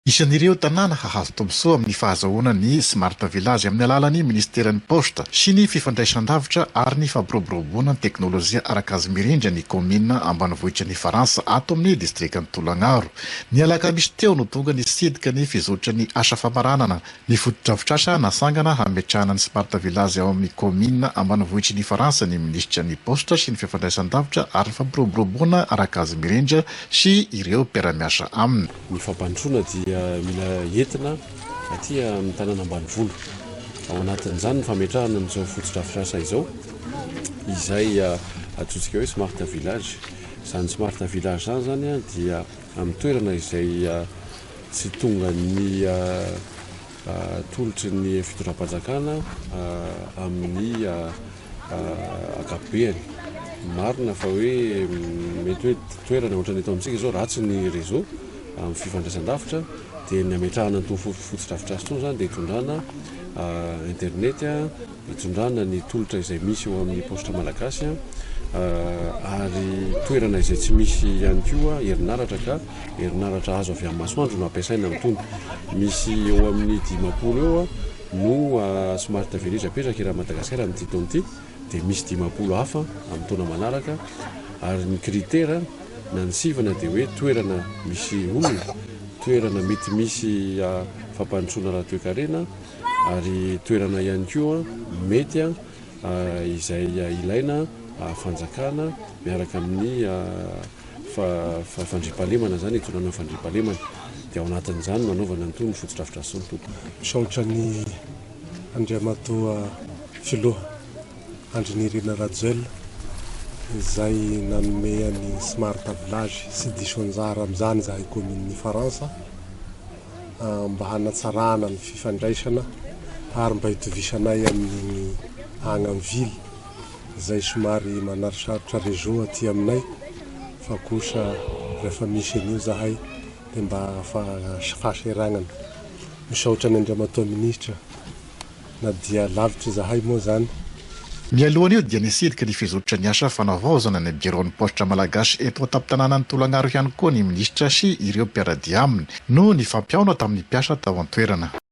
Isan'ireo tanàna hahazo tombontsoa amin'ny fahazoana ny Smart Village amin'ny alalan'ny Ministeran'ny Posta sy ny fifandraisan-davitra ary ny fampiroboroboana ny teknôlôjia araka azy mirindra ny komina ambanivohitra ny Faransa ato amin'ny distrikan'ny Tolagnaro. Ny alakamisy teo no tonga ny sidika ny fizotra ny asa famaranana. Ny foto-drafitrasa nasangana hametrahana ny Smart Village ao amin'ny komina ambanivohitry ny Faransa ny Ministra ny Posta sy ny fifandraisan-davitra ary ny fampiroboroboana araka azy mirindra sy ireo mpiara-miasa aminy. Ny fampandroana dia mila entina aty amin'ny tanàna ambanivolo. Ao anatin'izany ny fametrahana amin'izao foto-drafitrasa izao izay atsotsika hoe Smart Village. Izany Smart Village zany dia amin'ny toerana izay tsy tonga ny tolotry ny fitondram-panjakana amin'ny akapobeany. Marina fa hoe mety hoe toerana ohatran'ny eto amintsika izao ratsy ny réseau amin'ny fifandraisan-davitra dia ny ametrahana ny foto-drafitrasa itony zany dia hitondrana internet, hitondrana ny tolotra izay misy eo amin'ny posta malagasy ary toerana izay tsy misy ihany koa herinaratra ka herinaratra azo avy amin'ny masoandro no ampiasaina amin'itony. Misy eo amin'ny 10 eo no Smart Village apetraka raha Madagasikara amin'ity taona ity dia misy 10 hafa amin'ny taona manaraka ary ny kritera na ny sivana dia hoe toerana misy olona, toerana mety misy fampandrosoana raha toe-karena ary toerana ihany koa mety izay ilaina fanjakana miaraka amin'ny fandriampahalemana zany hitondrana fandriampahalemana dia ao anatin'izany nanaovana nytony foto-drafitrasa ny tompony. Misaotra ny Andriamatoa filoha Andrinirina Rajoelina izay nanome ny Smart Village sy diso anjara amin'izany zahay kominin'ny Faransa mba hanatsarana ny fifandraisana ary mba hitovisanay amin'ny agny amin'ny vily izay somary manarisarotra réseau aty aminay fa kosa rehefa misy an'io zahay dia mba fahaseragnana. Misaotra ny Andriamatoa Ministra na dia lavitra zahay moa zany. Mialohan'io dia nisidika ny fizotra ny asa fanavaozana ny biroan'ny postra malagasy eto an-tampon-tanànan'ny Tolagnaro ihany koa ny Ministra sy ireo mpiara-dia aminy no nifampiaona tamin'ny mpiasa tao an-toerana.